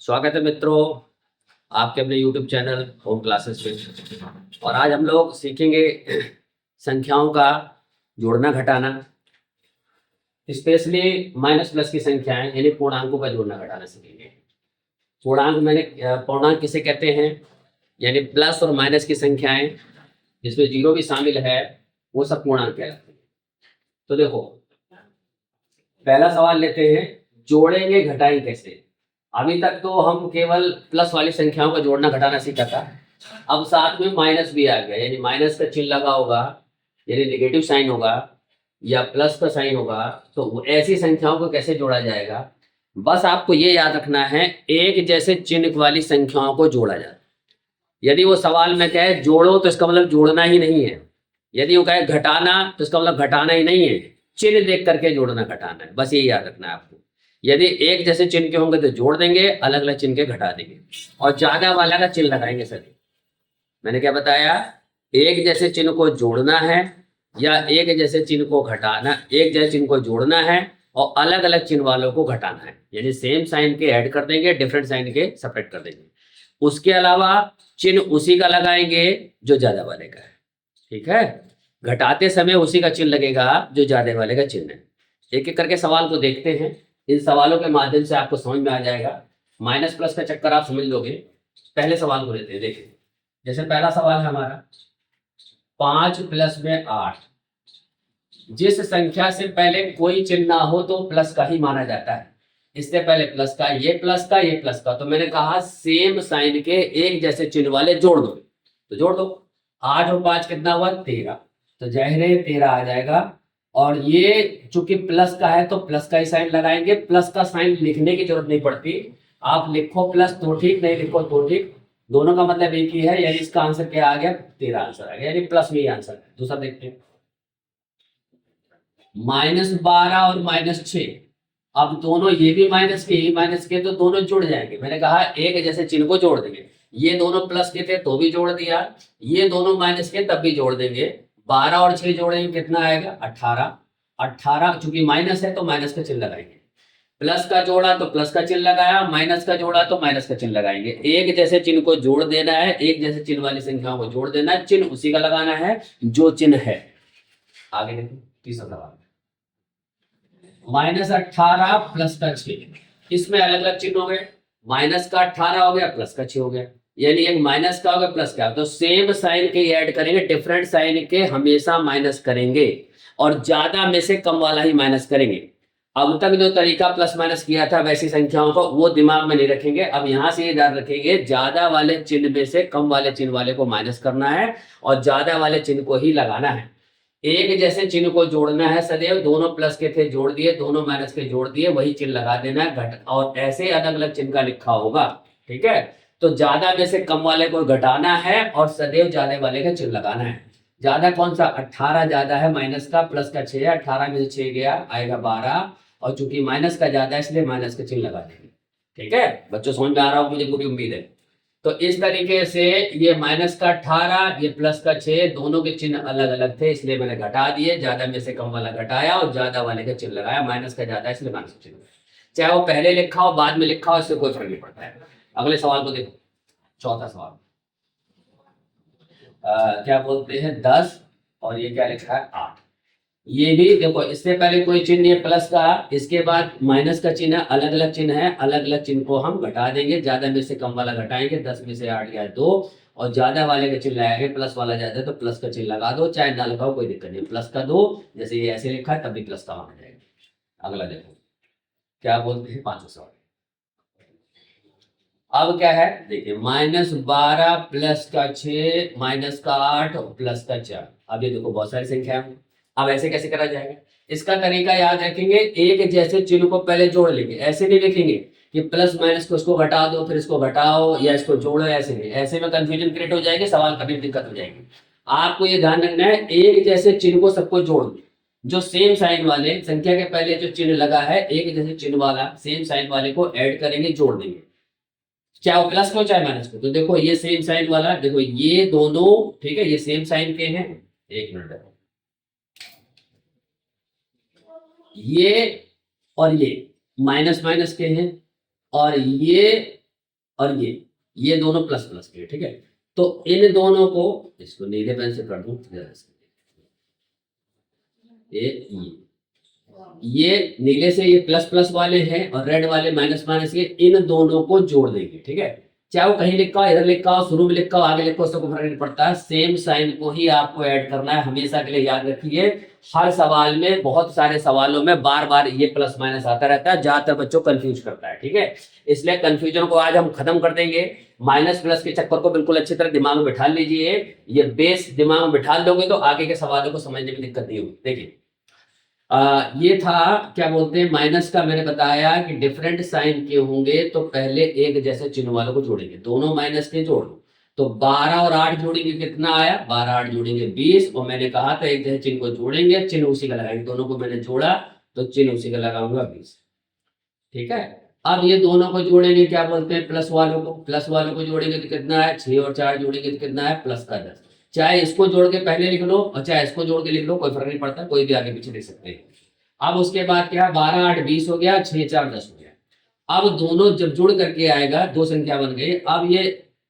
स्वागत है मित्रों आपके अपने YouTube चैनल होम क्लासेस में। और आज हम लोग सीखेंगे संख्याओं का जोड़ना घटाना, स्पेशली माइनस प्लस की संख्याएं यानी पूर्णांकों का जोड़ना घटाना सीखेंगे। पूर्णांक किसे कहते हैं? यानी प्लस और माइनस की संख्याएं जिसमें जीरो भी शामिल है वो सब पूर्णांक कहलाते हैं। तो देखो पहला सवाल लेते हैं, जोड़ेंगे घटाएं कैसे। अभी तक तो हम केवल प्लस वाली संख्याओं का जोड़ना घटाना सीखा था, अब साथ में माइनस भी आ गया, यानी माइनस का चिन्ह लगा होगा यानी नेगेटिव साइन होगा या प्लस का साइन होगा, तो ऐसी संख्याओं को कैसे जोड़ा जाएगा। बस आपको ये याद रखना है, एक जैसे चिन्ह वाली संख्याओं को जोड़ा जाता है। यदि वो सवाल में कहे जोड़ो तो इसका मतलब जोड़ना ही नहीं है, यदि वो कहे घटाना तो इसका मतलब घटाना ही नहीं है, चिन्ह देख करके जोड़ना घटाना है। बस ये याद रखना है आपको। यदि एक जैसे चिन्ह के होंगे तो जोड़ देंगे, अलग अलग चिन्ह के घटा देंगे और ज्यादा वाला का चिन्ह लगाएंगे सभी। मैंने क्या बताया, एक जैसे चिन्ह को जोड़ना है या एक जैसे चिन्ह को घटाना, एक जैसे चिन्ह को जोड़ना है और अलग अलग चिन्ह वालों को घटाना है, यानी सेम साइन के ऐड कर देंगे, डिफरेंट साइन के सेपरेट कर देंगे। उसके अलावा चिन्ह उसी का लगाएंगे जो ज्यादा वाले का है। ठीक है, घटाते समय उसी का चिन्ह लगेगा जो ज्यादा वाले का चिन्ह है। एक एक करके सवाल को देखते हैं, इन सवालों के माध्यम से आपको समझ में आ जाएगा। माइनस प्लस का चक्कर आप समझ लोगे। पहले सवाल को लेते हैं, देखिए जैसे पहला सवाल है हमारा 5 प्लस में 8। जिस संख्या से पहले कोई चिन्ह ना हो तो प्लस का ही माना जाता है। इससे पहले प्लस का, ये प्लस का, ये प्लस का, तो मैंने कहा सेम साइन के एक जैसे चिन्ह वाले जोड़ दो, तो जोड़ दो। 8 और 5 कितना हुआ? 13, तो जाहिर है 13 आ जाएगा। और ये चूंकि प्लस का है तो प्लस का ही साइन लगाएंगे, प्लस का साइन लिखने की जरूरत नहीं पड़ती, आप लिखो प्लस तो ठीक, नहीं लिखो तो ठीक, दोनों का मतलब एक ही है। यानी इसका आंसर क्या आ गया? 13 आंसर आ गया, यानी प्लस में ही आंसर है। दूसरा देखते हैं, -12 और -6। अब दोनों, ये भी माइनस के, ये माइनस के, तो दोनों जुड़ जाएंगे। मैंने कहा एक जैसे चिन्ह को जोड़ देंगे। ये दोनों प्लस के थे तो भी जोड़ दिया, ये दोनों माइनस के तब भी जोड़ देंगे। 12 और 6 जोड़ेंगे कितना आएगा? 18। 18 चूंकि माइनस है तो माइनस का चिन्ह लगाएंगे। प्लस का जोड़ा तो प्लस का चिन्ह लगाया, माइनस का जोड़ा तो माइनस का चिन्ह लगाएंगे। एक जैसे चिन्ह को जोड़ देना है, एक जैसे चिन्ह वाली संख्याओं को जोड़ देना है, चिन्ह उसी का लगाना है जो चिन्ह है। आगे देखो तीसरा सवाल, -18 प्लस का 6। इसमें अलग अलग चिन्ह हो गए, माइनस का 18 हो गया, प्लस का 6 हो गया, यानी एक माइनस का हो गया, प्लस का। तो सेम साइन के ऐड करेंगे, डिफरेंट साइन के हमेशा माइनस करेंगे और ज्यादा में से कम वाला ही माइनस करेंगे। अब तक जो तरीका प्लस माइनस किया था वैसी संख्याओं को वो दिमाग में नहीं रखेंगे, अब यहां से ये ध्यान रखेंगे ज्यादा वाले चिन्ह में से कम वाले चिन्ह वाले को माइनस करना है और ज्यादा वाले चिन्ह को ही लगाना है। एक जैसे चिन्ह को जोड़ना है सदैव, दोनों प्लस के थे जोड़ दिए, दोनों माइनस के जोड़ दिए, वही चिन्ह लगा देना है। घट और ऐसे अलग अलग चिन्ह का लिखा होगा। ठीक है, तो ज्यादा में से कम वाले को घटाना है और सदैव ज्यादा वाले का चिन्ह लगाना है। ज्यादा कौन सा? 18 ज्यादा है माइनस का, प्लस का 6 है, 18 में से 6 गया आएगा 12, और चूंकि माइनस का ज्यादा है इसलिए माइनस का चिन्ह लगा देंगे। ठीक है बच्चों, समझ में आ रहा हो मुझे पूरी उम्मीद है। तो इस तरीके से ये माइनस का 18, ये प्लस का 6, दोनों के चिन्ह अलग अलग थे इसलिए मैंने घटा दिए, ज्यादा में से कम वाला घटाया और ज्यादा वाले का चिन्ह लगाया। माइनस का ज्यादा इसलिए माइनस का चिन्ह, चाहे वो पहले लिखा हो बाद में लिखा हो, इससे कोई फर्क नहीं पड़ता है। अगले सवाल को देखो, चौथा सवाल क्या बोलते हैं 10 और ये क्या लिखा है 8। ये भी देखो, इससे पहले कोई चिन्ह ये प्लस का, इसके बाद माइनस का चिन्ह, अलग अलग चिन्ह है, अलग अलग चिन्ह को हम घटा देंगे, ज्यादा में से कम वाला घटाएंगे। 10 में से 8 गया 2 और ज्यादा वाले का चिन्ह लगाएंगे, प्लस वाला ज्यादा है तो प्लस का चिन्ह लगा दो, चाहे ना लगाओ कोई दिक्कत नहीं। प्लस का 2 जैसे ये ऐसे लिखा है तब भी प्लस का माना जाएगा। अगला देखो क्या बोलते हैं पांचवा सवाल। अब क्या है देखिए, -12 प्लस का 6 माइनस का 8 और प्लस का 4। अब ये देखो बहुत सारी संख्या है, अब ऐसे कैसे करा जाएगा? इसका तरीका याद रखेंगे, एक जैसे चिन्ह को पहले जोड़ लेंगे, ऐसे नहीं लिखेंगे कि प्लस माइनस को इसको घटा दो फिर इसको घटाओ या इसको जोड़ो, ऐसे नहीं, ऐसे में कंफ्यूजन क्रिएट हो जाएगी, सवाल करने में दिक्कत हो जाएगी। आपको ये ध्यान रखना है, एक जैसे चिन्ह को सबको जोड़ दो, जो सेम साइन वाले संख्या के पहले जो चिन्ह लगा है एक जैसे चिन्ह वाला सेम साइन वाले को ऐड करेंगे, जोड़ देंगे, चाहे वो प्लस को चाहे माइनस को। तो देखो ये सेम साइन वाला, देखो ये दोनों, ठीक है, ये सेम साइन के हैं। एक मिनट देखो, ये और ये माइनस माइनस के हैं और ये और ये दोनों प्लस प्लस के, ठीक है। तो इन दोनों को, इसको नीले पेन से कर दूं, ये नीले से ये प्लस प्लस वाले हैं और रेड वाले माइनस माइनस के, इन दोनों को जोड़ देंगे, ठीक है। चाहे वो कहीं लिखा हो, इधर लिखा हो, शुरू में लिखा हो, आगे लिखा हो, उससे कोई फर्क नहीं पड़ता, सेम साइन को ही आपको ऐड करना है। हमेशा के लिए याद रखिए, हर सवाल में, बहुत सारे सवालों में बार बार ये प्लस माइनस आता रहता है, ज्यादातर बच्चों को कंफ्यूज करता है, ठीक है। इसलिए कंफ्यूजन को आज हम खत्म कर देंगे। माइनस प्लस के चक्कर को बिल्कुल अच्छी तरह दिमाग में बिठा लीजिए। ये बेस दिमाग में बिठा लोगे तो आगे के सवालों को समझने में दिक्कत नहीं होगी। देखिए, ये था क्या बोलते हैं माइनस का। मैंने बताया कि डिफरेंट साइन के होंगे तो पहले एक जैसे चिन्ह वालों को जोड़ेंगे, दोनों माइनस के जोड़ लो। तो 12 और 8 जोड़ेंगे, कितना आया, 12 8 जोड़ेंगे 20। और मैंने कहा था एक जैसे चिन्ह को जोड़ेंगे, चिन्ह उसी का लगाएंगे। दोनों को मैंने जोड़ा तो चिन्ह उसी का लगाऊंगा 20, ठीक है। अब ये दोनों को जोड़ेंगे, क्या बोलते हैं, प्लस वालों को। प्लस वालों को जोड़ेंगे तो कितना है, 6 और 4 जोड़ेंगे तो कितना है, प्लस का 10। चाहे इसको जोड़ के पहले लिख लो और चाहे इसको जोड़ के लिख लो, कोई फर्क नहीं पड़ता, कोई भी आगे पीछे लिख सकते हैं। अब उसके बाद क्या, 12 8 20 हो गया, 6 4 10 हो गया। अब दोनों जब जुड़ करके आएगा, दो संख्या बन गई। अब ये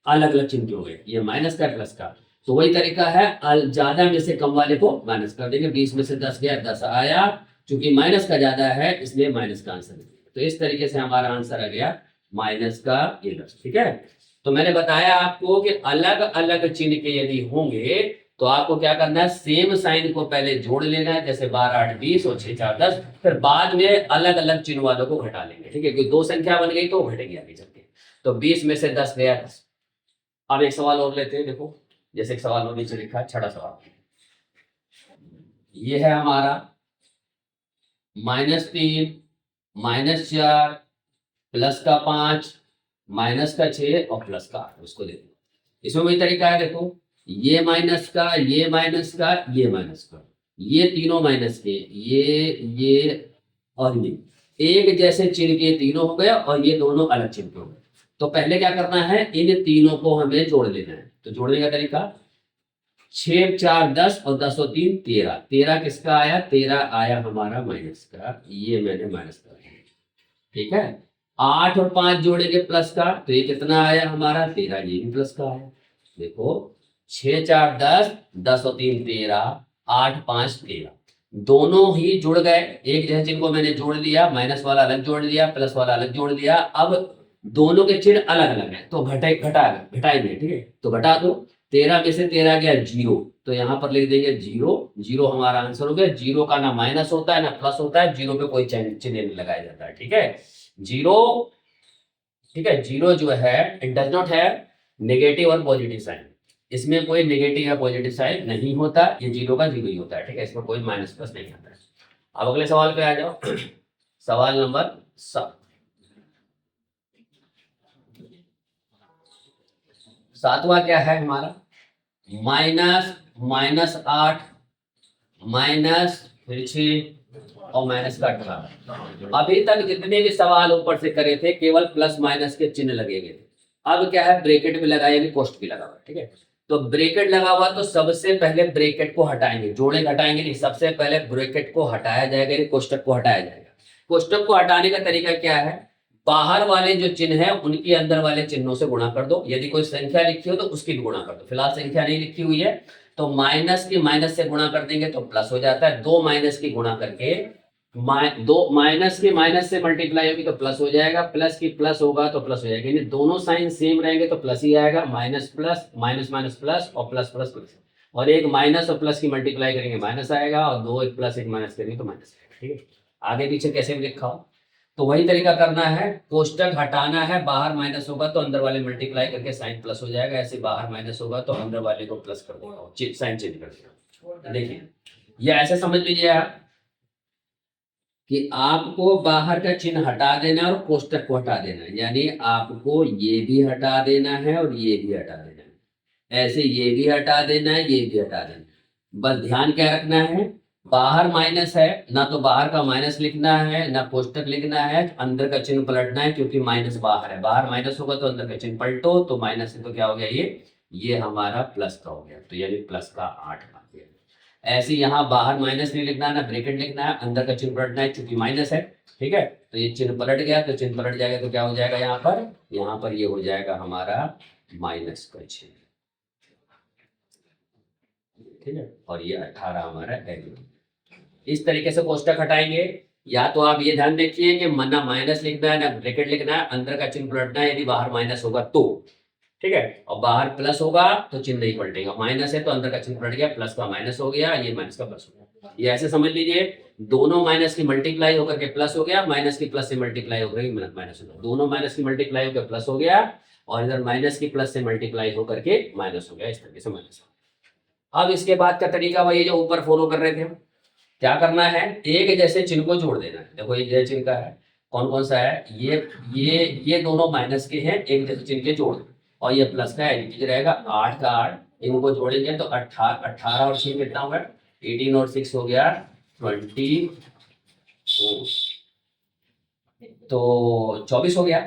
अलग अलग चिन्ह हो गए, ये माइनस का प्लस का। तो वही तरीका है, ज्यादा में से कम वाले को माइनस कर देंगे। 20 में से 10 गया, 10 आया। चूंकि माइनस का ज्यादा है इसलिए माइनस का आंसर। तो इस तरीके से हमारा आंसर आ गया माइनस का ये 10, ठीक है। तो मैंने बताया आपको कि अलग अलग चिन्ह के यदि होंगे तो आपको क्या करना है, सेम साइन को पहले जोड़ लेना है, जैसे 12 8 20 और 6 4 10। फिर बाद में अलग अलग चिन्ह वालों को घटा लेंगे, ठीक है। क्योंकि दो संख्या बन गई तो घटेगी आगे चल के। तो 20 में से 10 गया 10। अब एक सवाल और लेते हैं, देखो जैसे एक सवाल और नीचे लिखा है, छठा सवाल। ये है हमारा -3 -4 प्लस का 5 माइनस का 6 और प्लस का 8। उसको देखो, इसमें वही तरीका है, देखो ये माइनस का, ये माइनस का, ये माइनस का, ये तीनों माइनस के, ये और ये एक जैसे चिन्ह के तीनों हो गए और ये दोनों अलग चिन्ह के हो गए। तो पहले क्या करना है, इन तीनों को हमें जोड़ लेना है। तो जोड़ने का तरीका, 6 4 10 और 10 और 3 13। 13 किसका आया, 13 आया हमारा माइनस का, ये मैंने माइनस कर दिया, ठीक है। 8 और 5 जोड़ेंगे प्लस का, तो ये कितना आया हमारा 13, ये भी प्लस का है। देखो 6 4 10, 10 और 3 13, 8 5 13, दोनों ही जुड़ गए। एक जैसे चिन्ह को मैंने जोड़ लिया, माइनस वाला अलग जोड़ लिया, प्लस वाला अलग जोड़ लिया। अब दोनों के चिन्ह अलग अलग है तो घटाएंगे, ठीक है। तो घटा दो, 13 में से 13 गया 0, तो यहाँ पर लिख देंगे 0। 0 हमारा आंसर हो गया। 0 का ना माइनस होता है ना प्लस होता है, 0 पे कोई चिन्ह नहीं लगाया जाता है, ठीक है। 0, ठीक है। 0 जो है it does not have negative और पॉजिटिव साइन, इसमें कोई नेगेटिव या पॉजिटिव साइन नहीं होता, ये 0 का 0 ही होता है, ठीक है। इसमें कोई माइनस प्लस नहीं आता है। अब अगले सवाल पे आ जाओ। सवाल नंबर 7वां क्या है हमारा, -8 माइनस फिर 6 और माइनस का 18। अभी तक जितने भी सवाल ऊपर से करे थे केवल प्लस माइनस के चिन्ह लगे गए थे। अब क्या है, ब्रैकेट भी लगाएंगे, कोष्ठ भी लगा हुआ, ठीक है। तो ब्रैकेट लगा हुआ तो सबसे पहले ब्रैकेट को हटाएंगे, जोड़े हटाएंगे नहीं, सबसे पहले ब्रैकेट को हटाया जाएगा, कोष्टक को हटाया जाएगा। कोष्टक को हटाने का तरीका क्या है, बाहर वाले जो चिन्ह है उनके अंदर वाले चिन्हों से गुणा कर दो। यदि कोई संख्या लिखी हो तो उसकी भी गुणा कर दो। फिलहाल संख्या नहीं लिखी हुई है तो माइनस की माइनस से गुणा कर देंगे तो प्लस हो जाता है। 2 माइनस की गुणा करके, 2 माइनस की माइनस से मल्टीप्लाई होगी तो प्लस हो जाएगा, प्लस की प्लस होगा तो प्लस हो जाएगा। यानी दोनों साइन सेम रहेंगे तो प्लस ही आएगा। Minus plus minus minus plus और प्लस प्लस प्लस, और एक माइनस और प्लस की मल्टीप्लाई करेंगे माइनस आएगा, और 2 एक प्लस एक माइनस करेंगे तो माइनस आएगा, ठीक है। आगे पीछे कैसे भी लिखा हो तो वही तरीका करना है। कोष्टक हटाना है, बाहर माइनस होगा तो अंदर वाले मल्टीप्लाई करके साइन प्लस हो जाएगा, ऐसे बाहर माइनस होगा तो अंदर वाले को प्लस कर देगा, साइन चेंज कर देगा। देखिए ये ऐसे समझ लीजिए आप कि आपको बाहर का चिन्ह हटा देना और कोष्टक को हटा देना है। यानी आपको ये भी हटा देना है और ये भी हटा देना है, ऐसे ये भी हटा देना है, ये भी हटा देना है। बस ध्यान क्या रखना है, बाहर माइनस है ना तो बाहर का माइनस लिखना है ना कोष्टक लिखना है, अंदर का चिन्ह पलटना है क्योंकि माइनस बाहर है। बाहर माइनस होगा तो अंदर का चिन्ह पलटो, तो माइनस है तो क्या हो गया, ये हमारा प्लस का हो गया, तो यानी प्लस का 8 आ गया। ऐसे यहाँ बाहर माइनस नहीं लिखना है ना ब्रैकेट लिखना है, अंदर का चिन्ह पलटना है क्योंकि माइनस है, ठीक है। तो ये चिन्ह पलट गया, तो चिन्ह पलट जाएगा तो क्या हो जाएगा यहाँ पर ये हो जाएगा हमारा माइनस का चिन्ह, ठीक है। और ये 18 हमारा एग्री। इस तरीके से कोष्टक हटाएंगे। या तो आप ये ध्यान देखिए कि ना माइनस लिखना है ना ब्रैकेट लिखना है, अंदर का चिन्ह पलटना है, यदि बाहर माइनस होगा तो, ठीक है। और बाहर प्लस होगा तो चिन्ह नहीं पलटेगा, माइनस है तो अंदर का चिन्ह पलट गया, प्लस का माइनस हो गया, ये माइनस का प्लस हो गया। ये ऐसे समझ लीजिए, दोनों माइनस की मल्टीप्लाई होकर के प्लस हो गया, माइनस की प्लस से मल्टीप्लाई होकर के माइनस हो गया, दोनों माइनस की मल्टीप्लाई होकर प्लस हो गया, और इधर माइनस की प्लस से मल्टीप्लाई होकर के माइनस हो गया, इस तरीके से माइनस। अब इसके बाद का तरीका वही जो ऊपर फॉलो कर रहे थे, क्या करना है, एक जैसे चिन्ह को जोड़ देना है। देखो एक जैसे चिन्ह का है, कौन कौन सा है, ये दोनों माइनस के हैं, एक जैसे चिन्ह के जोड़, और ये प्लस का एडिटिव रहेगा, 8 का 8, इनको जोड़ेंगे तो 18 और 6 कितना होगा, 18 और 6 हो गया 20, तो 24 हो गया।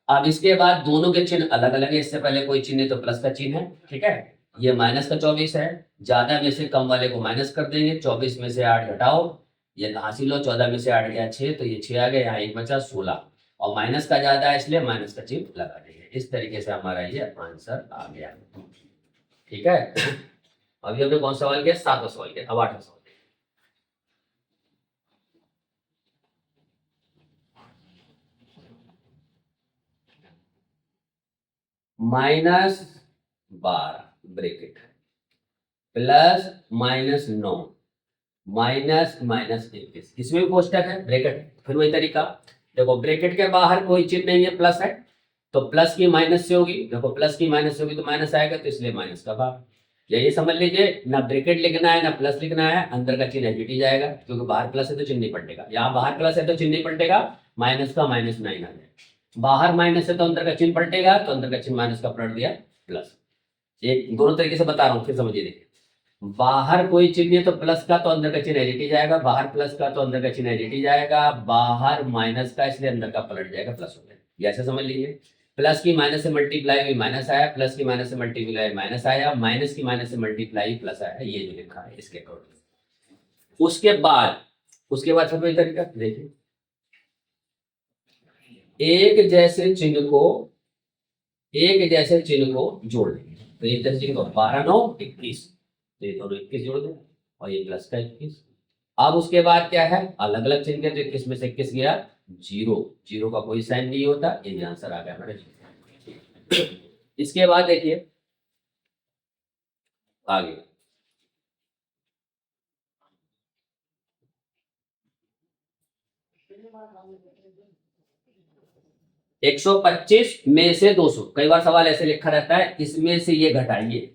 अब इसके बाद दोनों के चिन्ह अलग अलग है, इससे पहले कोई चिन्ह है तो प्लस का चिन्ह है, ठीक है। ये माइनस का 24 है, ज्यादा में से कम वाले को माइनस कर देंगे, 24 में से 8 घटाओ, ये हासिल हो, 14 में से 8 गया 6, तो ये 6 आ गया, यहाँ 1 बचा 16, और माइनस का ज्यादा है इसलिए माइनस का चिन्ह लगा देंगे। इस तरीके से हमारा ये आंसर आ गया, ठीक है। अभी हमने कौन सा सवाल किया, 7वां सवाल किया, अब 8वां सवाल। -12 ब्रैकेट प्लस -9 माइनस -21, इसमें भी कोष्टक है, ब्रैकेट, फिर वही तरीका। देखो ब्रैकेट के बाहर कोई चिन्ह नहीं है, प्लस है, तो प्लस की माइनस से होगी, देखो प्लस की माइनस से होगी तो माइनस आएगा, तो इसलिए माइनस का भाग। यही समझ लीजिए, ना ब्रैकेट लिखना है ना प्लस लिखना है, अंदर का चिन्ह एडिट जाएगा, क्योंकि बाहर प्लस है तो चिन्ह नहीं पलटेगा, यहाँ बाहर प्लस है तो चिन्ह नहीं पलटेगा, माइनस का -9 आ जाएगा, बाहर माइनस है तो अंदर का चिन्ह पलटेगा, तो अंदर का चिन्ह माइनस का पलट दिया प्लस। एक दोनों तरीके से बता रहा हूँ, फिर समझिए। देखिए बाहर कोई चिन्ह है तो प्लस का तो अंदर का चिन्ह एडिट जाएगा, बाहर प्लस का तो अंदर का चिन्ह एडिट जाएगा, बाहर माइनस का इसलिए अंदर का पलट जाएगा, प्लस हो जाएगा। ऐसे समझ लीजिए, प्लस की माइनस से मल्टीप्लाई हुई माइनस आया, प्लस की माइनस से मल्टीप्लाई माइनस आया, माइनस की माइनस से मल्टीप्लाई प्लस आया, ये जो लिखा है इसके अकॉर्डिंग। उसके बाद फिर वही तरीका देखिए, एक जैसे चिन्ह को जोड़ देंगे, तो एक जैसे चिन्ह को 12 9 21, तो ये दोनों 21 जोड़ दें, और ये प्लस का 21। अब उसके बाद क्या है, अलग अलग चिन्ह के, तो 21 में से 21 गया 0 का कोई साइन नहीं होता, ये आंसर आ गया हमारे। इसके बाद देखिए आगे, $125 में से 200, कई बार सवाल ऐसे लिखा रहता है, इसमें से ये घटाइए,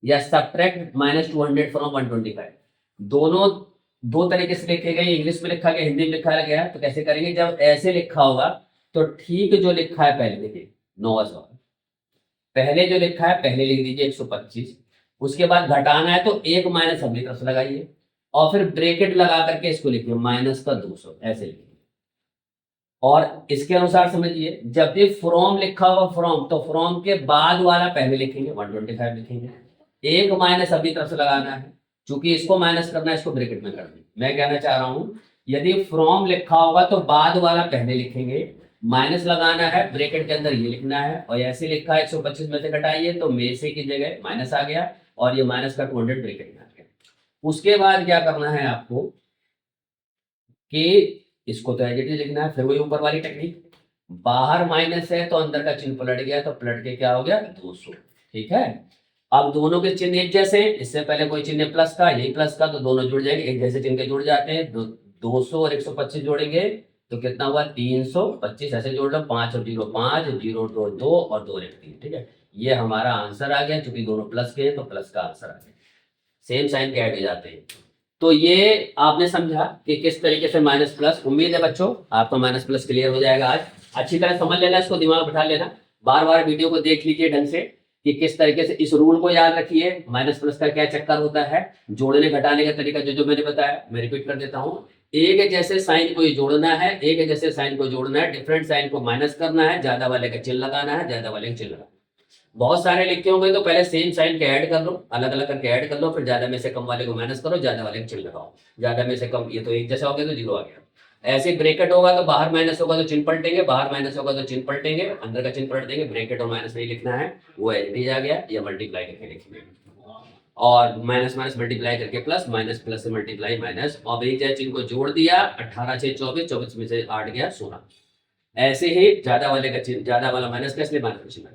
या सब्ट्रैक्ट -200 फ्रॉम 125। दोनों दो तरीके से लिखे गए, इंग्लिश में लिखा गया, हिंदी में लिखा गया है, तो कैसे करेंगे, जब ऐसे लिखा होगा तो ठीक जो लिखा है पहले देखिए, 9वां सवाल, पहले जो लिखा है पहले लिख दीजिए 125, उसके बाद घटाना है तो एक माइनस अपनी तरफ से लगाइए, और फिर ब्रैकेट लगा करके इसको लिखिए माइनस का 200, ऐसे लिखिए। और इसके अनुसार समझिए, जब भी फ्रॉम लिखा होगा फ्रॉम, तो फ्रॉम के बाद वाला पहले लिखेंगे, 125 लिखेंगे, एक माइनस अपनी तरफ से लगाना है, चूंकि इसको माइनस करना है, इसको ब्रैकेट में कर दें। मैं कहना चाह रहा हूं, यदि फ्रॉम लिखा होगा तो बाद वाला पहले लिखेंगे, माइनस लगाना है, ब्रैकेट के अंदर ये लिखना है, और ऐसे लिखा है 125 में से घटाइए, तो में से की जगह माइनस आ गया, और ये माइनस का 200 ब्रैकेट में आ गया। उसके बाद क्या करना है आपको कि इसको तो एज इट इज लिखना है, फिर वही ऊपर वाली टेक्निक, बाहर माइनस है तो अंदर का चिन्ह पलट गया, तो पलट के क्या हो गया 200, ठीक है। अब दोनों के चिन्ह एक जैसे, इससे पहले कोई चिन्ह प्लस का, यही प्लस का, तो दोनों जुड़ जाएंगे, एक जैसे चिन्ह के जुड़ जाते हैं, 200 और 125 जोड़ेंगे तो कितना हुआ 325, ऐसे जोड़ लो, 5 और 0 5, 0 2 2 और 2 1 3, ठीक है। ये हमारा आंसर आ गया, क्योंकि दोनों प्लस के हैं तो प्लस का आंसर आ गया, सेम साइन के ऐड हो जाते हैं। तो ये आपने समझा कि किस तरीके से माइनस प्लस, उम्मीद है बच्चों आपको माइनस प्लस क्लियर हो जाएगा। आज अच्छी तरह समझ लेना, इसको दिमाग बिठा लेना, बार बार वीडियो को देख लीजिए ढंग से कि किस तरीके से, इस रूल को याद रखिए, माइनस प्लस का क्या चक्कर होता है, जोड़ने घटाने का तरीका जो मैंने बताया, मैं रिपीट कर देता हूँ। एक जैसे साइन को जोड़ना है, एक जैसे साइन को जोड़ना है, डिफरेंट साइन को माइनस करना है, ज्यादा वाले का चिन्ह लगाना है, ज्यादा वाले का चिन्ह लगाना है। बहुत सारे लिखे होंगे तो पहले सेम साइन के ऐड कर लो, अलग अलग करके ऐड कर लो, फिर ज्यादा में से कम वाले को माइनस करो, ज्यादा वाले को चिन्ह लगाओ, ज्यादा में से कम, ये तो एक जैसा हो गया तो 0 आ गया, ऐसे ब्रैकेट होगा तो बाहर माइनस होगा तो चिन्ह पलटेंगे, बाहर माइनस होगा तो चिन्ह पलटेंगे, अंदर का चिन्ह पलट देंगे, ब्रैकेट और माइनस नहीं लिखना है, वो एज इट इज आ गया, या मल्टीप्लाई करके लिखेंगे, और माइनस माइनस मल्टीप्लाई करके प्लस, माइनस प्लस से मल्टीप्लाई माइनस, और एक जगह चिन्ह को जोड़ दिया, 18 6 24, 24 में से 8 गया 16। ऐसे ही ज्यादा वाले का चिन्ह, ज्यादा वाला माइनस का इसलिए माइनस का चिन्ह,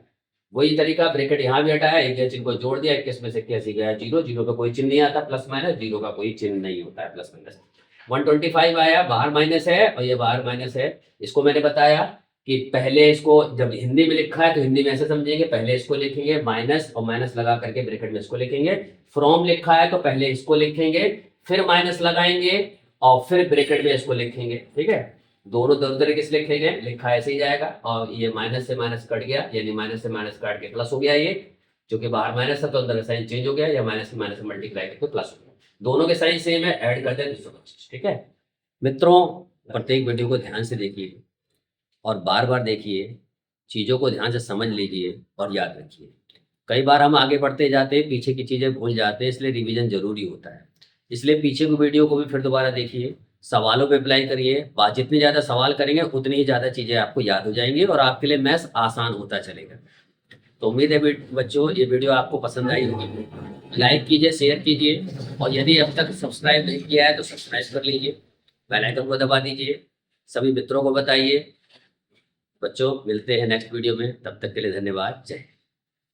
वही तरीका, ब्रैकेट यहाँ भी हटाया, एक जगह चिन्ह को जोड़ दिया, 21 में से 81 गया 0, 0 का कोई चिन्ह नहीं आता, प्लस माइनस, 0 का कोई चिन्ह नहीं होता है, प्लस माइनस। 125 आया, बाहर माइनस है और ये बाहर माइनस है, इसको मैंने बताया कि पहले इसको जब हिंदी में लिखा है तो हिंदी में ऐसे समझेंगे, पहले इसको लिखेंगे माइनस और माइनस लगा करके ब्रैकेट में इसको लिखेंगे, फ्रॉम लिखा है तो पहले इसको लिखेंगे, फिर माइनस लगाएंगे और फिर ब्रैकेट में इसको लिखेंगे, ठीक है। दोनों दोनों तरीके से लिखेंगे, लिखा ऐसे ही जाएगा, और ये माइनस से माइनस कट गया, यानी माइनस से माइनस काट के प्लस हो गया, ये जो कि बाहर माइनस था तो अंदर साइन चेंज हो गया, या माइनस से माइनस मल्टीप्लाई करके प्लस हो गया, दोनों के साइन सेम है, ऐड कर दें, ठीक है। मित्रों, प्रत्येक वीडियो को ध्यान से देखिए और बार बार देखिए, चीज़ों को ध्यान से समझ लीजिए और याद रखिए। कई बार हम आगे बढ़ते जाते हैं, पीछे की चीज़ें भूल जाते हैं, इसलिए रिवीजन जरूरी होता है। इसलिए पीछे की वीडियो को भी फिर दोबारा देखिए, सवालों पे अप्लाई करिए, जितने ज़्यादा सवाल करेंगे उतनी ही ज़्यादा चीज़ें आपको याद हो जाएंगी और आपके लिए मैथ्स आसान होता चलेगा। तो उम्मीद है बच्चों ये वीडियो आपको पसंद आई होगी। लाइक कीजिए, शेयर कीजिए, और यदि अब तक सब्सक्राइब नहीं किया है तो सब्सक्राइब कर लीजिए, बेल आइकन को दबा दीजिए, सभी मित्रों को बताइए। बच्चों मिलते हैं नेक्स्ट वीडियो में, तब तक के लिए धन्यवाद, जय हिंद।